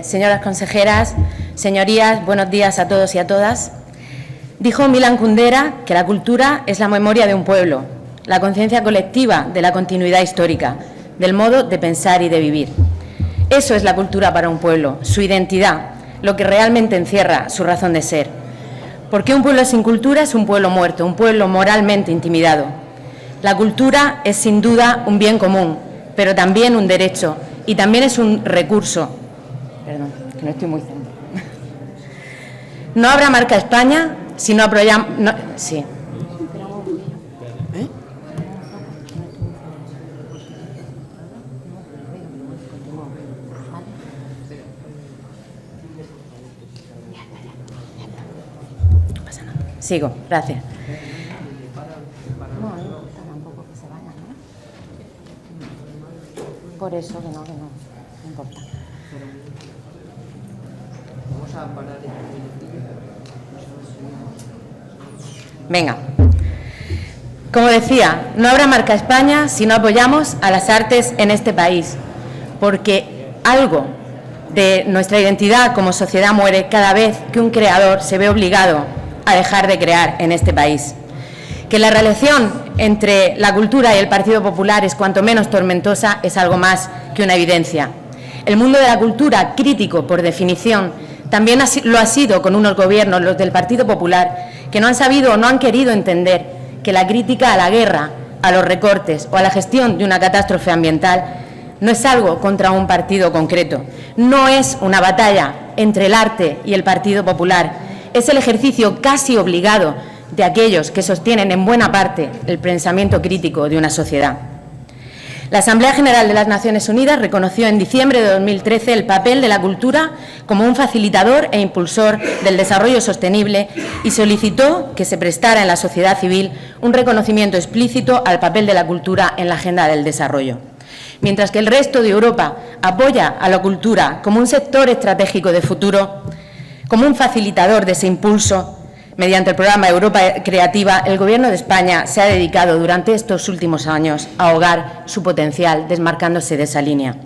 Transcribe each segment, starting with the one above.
señoras consejeras, señorías, buenos días a todos y a todas. Dijo Milan Kundera que la cultura es la memoria de un pueblo, la conciencia colectiva de la continuidad histórica, del modo de pensar y de vivir. Eso es la cultura para un pueblo, su identidad, lo que realmente encierra su razón de ser. Porque un pueblo sin cultura es un pueblo muerto, un pueblo moralmente intimidado. La cultura es sin duda un bien común, pero también un derecho y también es un recurso. Perdón, que no estoy muy centrada. No habrá marca España si no apoyamos... No, sí. Sigo, gracias. No, tampoco que se vayan, ¿no? Por eso que no importa. Vamos a parar el Venga. Como decía, no habrá marca España si no apoyamos a las artes en este país, porque algo de nuestra identidad como sociedad muere cada vez que un creador se ve obligado a dejar de crear en este país. Que la relación entre la cultura y el Partido Popular es cuanto menos tormentosa es algo más que una evidencia. El mundo de la cultura, crítico por definición, también lo ha sido con unos gobiernos, los del Partido Popular, que no han sabido o no han querido entender que la crítica a la guerra, a los recortes o a la gestión de una catástrofe ambiental no es algo contra un partido concreto, no es una batalla entre el arte y el Partido Popular, es el ejercicio casi obligado de aquellos que sostienen en buena parte el pensamiento crítico de una sociedad. La Asamblea General de las Naciones Unidas reconoció en diciembre de 2013 el papel de la cultura como un facilitador e impulsor del desarrollo sostenible y solicitó que se prestara en la sociedad civil un reconocimiento explícito al papel de la cultura en la agenda del desarrollo. Mientras que el resto de Europa apoya a la cultura como un sector estratégico de futuro, como un facilitador de ese impulso, mediante el programa Europa Creativa, el Gobierno de España se ha dedicado durante estos últimos años a ahogar su potencial, desmarcándose de esa línea.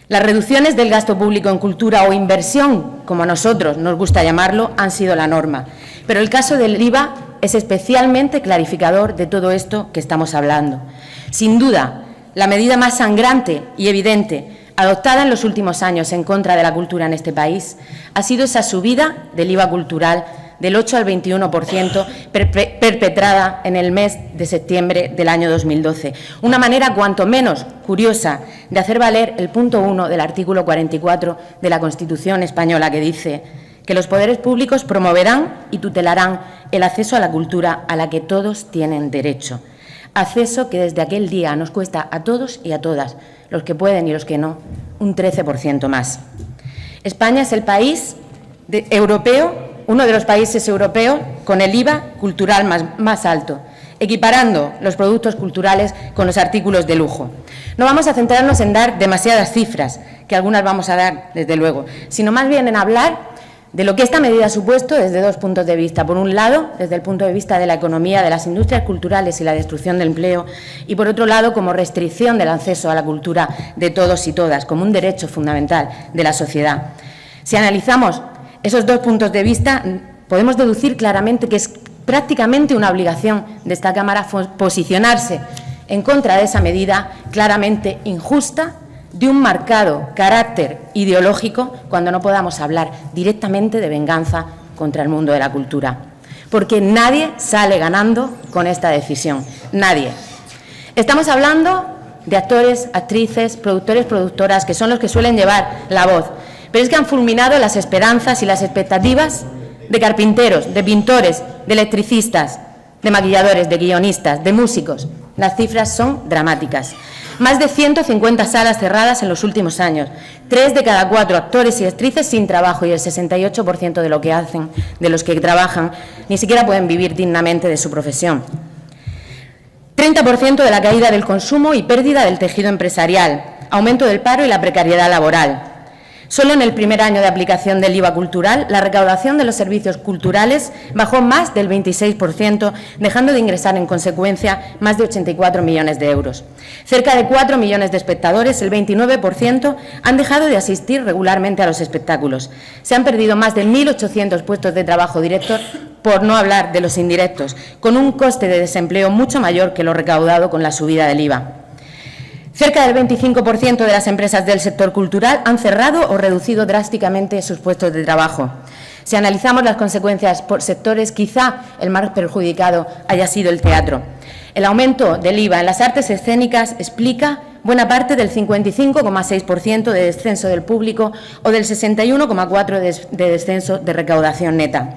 Las reducciones del gasto público en cultura o inversión, como a nosotros nos gusta llamarlo, han sido la norma. Pero el caso del IVA es especialmente clarificador de todo esto que estamos hablando. Sin duda, la medida más sangrante y evidente adoptada en los últimos años en contra de la cultura en este país ha sido esa subida del IVA cultural del 8 al 21% perpetrada en el mes de septiembre del año 2012. Una manera cuanto menos curiosa de hacer valer el punto 1 del artículo 44 de la Constitución española, que dice que los poderes públicos promoverán y tutelarán el acceso a la cultura a la que todos tienen derecho. Acceso que desde aquel día nos cuesta a todos y a todas, los que pueden y los que no, un 13% más. España es el país europeo, uno de los países europeos con el IVA cultural más alto, equiparando los productos culturales con los artículos de lujo. No vamos a centrarnos en dar demasiadas cifras, que algunas vamos a dar, desde luego, sino más bien en hablar de lo que esta medida ha supuesto desde dos puntos de vista. Por un lado, desde el punto de vista de la economía, de las industrias culturales y la destrucción del empleo, y por otro lado, como restricción del acceso a la cultura de todos y todas, como un derecho fundamental de la sociedad. Si analizamos esos dos puntos de vista, podemos deducir claramente que es prácticamente una obligación de esta Cámara posicionarse en contra de esa medida claramente injusta, de un marcado carácter ideológico, cuando no podamos hablar directamente de venganza contra el mundo de la cultura. Porque nadie sale ganando con esta decisión, nadie. Estamos hablando de actores, actrices, productores, productoras, que son los que suelen llevar la voz, pero es que han fulminado las esperanzas y las expectativas de carpinteros, de pintores, de electricistas, de maquilladores, de guionistas, de músicos. Las cifras son dramáticas. Más de 150 salas cerradas en los últimos años, 3 de cada 4 actores y actrices sin trabajo, y el 68% de los que trabajan ni siquiera pueden vivir dignamente de su profesión. 30% de la caída del consumo y pérdida del tejido empresarial, aumento del paro y la precariedad laboral. Solo en el primer año de aplicación del IVA cultural, la recaudación de los servicios culturales bajó más del 26%, dejando de ingresar en consecuencia más de 84 millones de euros. Cerca de 4 millones de espectadores, el 29%, han dejado de asistir regularmente a los espectáculos. Se han perdido más de 1.800 puestos de trabajo directos, por no hablar de los indirectos, con un coste de desempleo mucho mayor que lo recaudado con la subida del IVA. Cerca del 25% de las empresas del sector cultural han cerrado o reducido drásticamente sus puestos de trabajo. Si analizamos las consecuencias por sectores, quizá el más perjudicado haya sido el teatro. El aumento del IVA en las artes escénicas explica buena parte del 55,6% de descenso del público o del 61,4% de descenso de recaudación neta.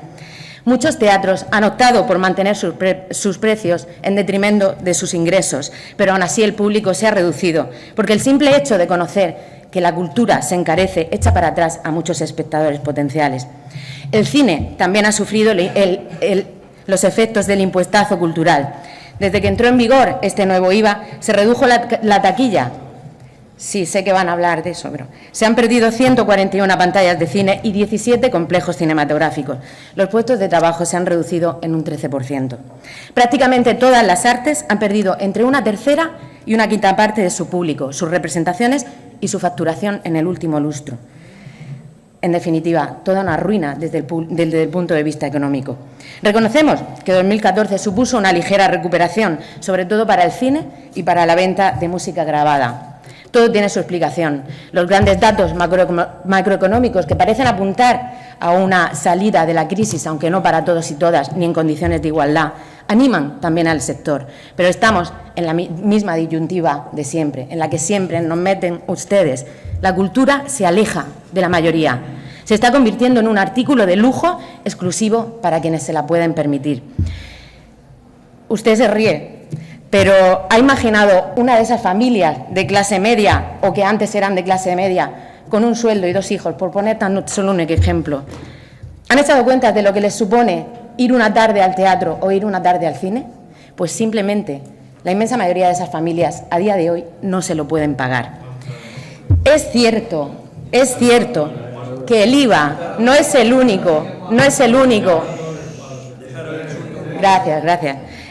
Muchos teatros han optado por mantener sus precios en detrimento de sus ingresos, pero aún así el público se ha reducido, porque el simple hecho de conocer que la cultura se encarece echa para atrás a muchos espectadores potenciales. El cine también ha sufrido los efectos del impuestazo cultural. Desde que entró en vigor este nuevo IVA, se redujo la taquilla. Sí, sé que van a hablar de eso, pero se han perdido 141 pantallas de cine y 17 complejos cinematográficos. Los puestos de trabajo se han reducido en un 13%. Prácticamente todas las artes han perdido entre una tercera y una quinta parte de su público, sus representaciones y su facturación en el último lustro. En definitiva, toda una ruina desde el punto de vista económico. Reconocemos que 2014 supuso una ligera recuperación, sobre todo para el cine y para la venta de música grabada. Todo tiene su explicación. Los grandes datos macroeconómicos que parecen apuntar a una salida de la crisis, aunque no para todos y todas, ni en condiciones de igualdad, animan también al sector. Pero estamos en la misma disyuntiva de siempre, en la que siempre nos meten ustedes. La cultura se aleja de la mayoría. Se está convirtiendo en un artículo de lujo exclusivo para quienes se la pueden permitir. Usted se ríe, pero ¿ha imaginado una de esas familias de clase media o que antes eran de clase media con un sueldo y 2 hijos, por poner tan solo un ejemplo? ¿Han echado cuenta de lo que les supone ir una tarde al teatro o ir una tarde al cine? Pues simplemente la inmensa mayoría de esas familias a día de hoy no se lo pueden pagar. Es cierto que el IVA no es el único. Gracias.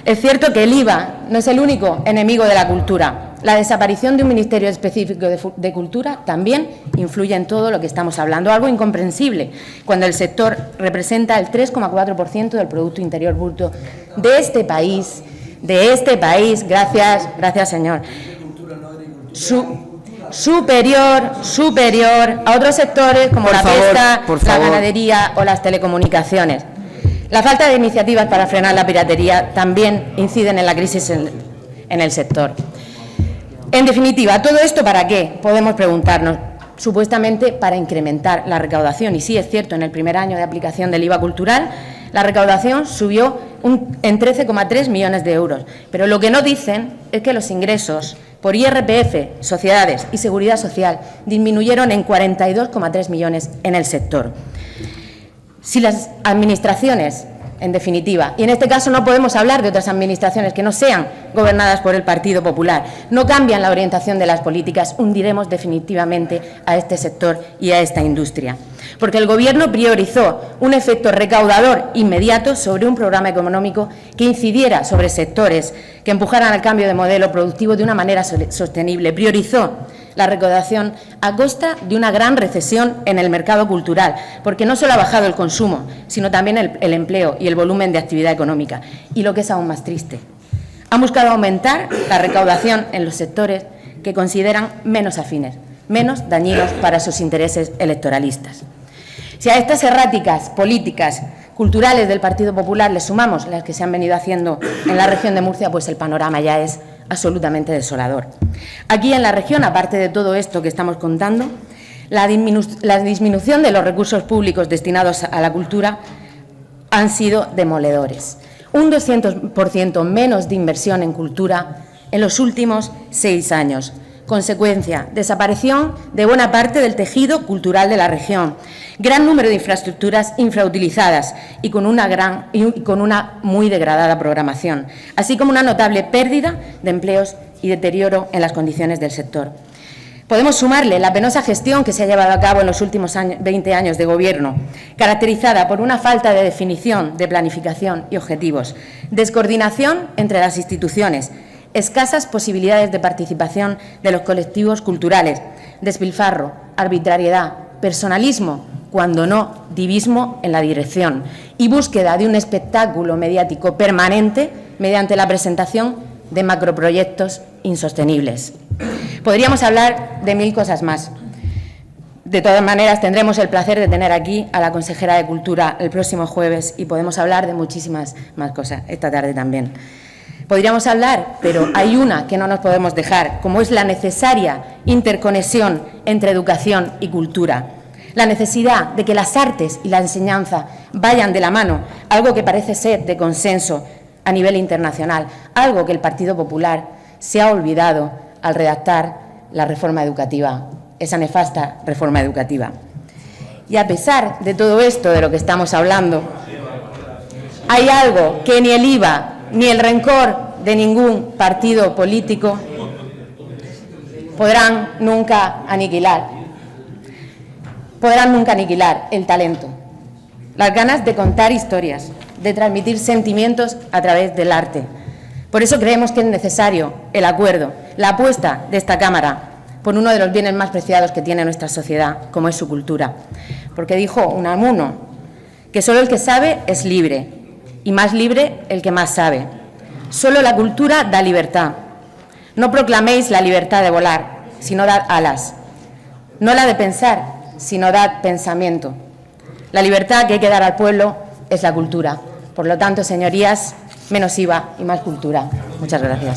Es cierto que el IVA no es el único enemigo de la cultura. La desaparición de un ministerio específico de cultura también influye en todo lo que estamos hablando, algo incomprensible cuando el sector representa el 3,4% del Producto Interior Bruto de este país. Gracias señor. Superior a otros sectores como la pesca, la ganadería o las telecomunicaciones. La falta de iniciativas para frenar la piratería también inciden en la crisis en el sector. En definitiva, ¿todo esto para qué? Podemos preguntarnos. Supuestamente para incrementar la recaudación. Y sí, es cierto, en el primer año de aplicación del IVA cultural, la recaudación subió en 13,3 millones de euros. Pero lo que no dicen es que los ingresos por IRPF, sociedades y seguridad social disminuyeron en 42,3 millones en el sector. Si las administraciones, en definitiva, y en este caso no podemos hablar de otras administraciones que no sean gobernadas por el Partido Popular, no cambian la orientación de las políticas, hundiremos definitivamente a este sector y a esta industria. Porque el Gobierno priorizó un efecto recaudador inmediato sobre un programa económico que incidiera sobre sectores que empujaran al cambio de modelo productivo de una manera sostenible. Priorizó la recaudación a costa de una gran recesión en el mercado cultural, porque no solo ha bajado el consumo, sino también el empleo y el volumen de actividad económica. Y lo que es aún más triste, han buscado aumentar la recaudación en los sectores que consideran menos afines, menos dañinos para sus intereses electoralistas. Si a estas erráticas políticas culturales del Partido Popular le sumamos las que se han venido haciendo en la región de Murcia, pues el panorama ya es absolutamente desolador. Aquí en la región, aparte de todo esto que estamos contando, la disminución de los recursos públicos destinados a la cultura han sido demoledores. Un 200% menos de inversión en cultura en los últimos 6 años. Consecuencia, desaparición de buena parte del tejido cultural de la región, gran número de infraestructuras infrautilizadas y con una muy degradada programación, así como una notable pérdida de empleos y deterioro en las condiciones del sector. Podemos sumarle la penosa gestión que se ha llevado a cabo en los últimos 20 años de Gobierno, caracterizada por una falta de definición, de planificación y objetivos, descoordinación entre las instituciones, escasas posibilidades de participación de los colectivos culturales, despilfarro, arbitrariedad, personalismo, cuando no divismo en la dirección, y búsqueda de un espectáculo mediático permanente mediante la presentación de macroproyectos insostenibles. Podríamos hablar de 1000 cosas más. De todas maneras, tendremos el placer de tener aquí a la consejera de Cultura el próximo jueves y podemos hablar de muchísimas más cosas esta tarde también. Podríamos hablar, pero hay una que no nos podemos dejar, como es la necesaria interconexión entre educación y cultura. La necesidad de que las artes y la enseñanza vayan de la mano, algo que parece ser de consenso a nivel internacional, algo que el Partido Popular se ha olvidado al redactar la reforma educativa, esa nefasta reforma educativa. Y a pesar de todo esto de lo que estamos hablando, hay algo que ni el IVA ni el rencor de ningún partido político podrán nunca aniquilar. Podrán nunca aniquilar el talento, las ganas de contar historias, de transmitir sentimientos a través del arte. Por eso creemos que es necesario el acuerdo, la apuesta de esta Cámara por uno de los bienes más preciados que tiene nuestra sociedad, como es su cultura. Porque dijo Unamuno que solo el que sabe es libre, y más libre el que más sabe. Solo la cultura da libertad. No proclaméis la libertad de volar, sino dad alas. No la de pensar, sino dad pensamiento. La libertad que hay que dar al pueblo es la cultura. Por lo tanto, señorías, menos IVA y más cultura. Muchas gracias.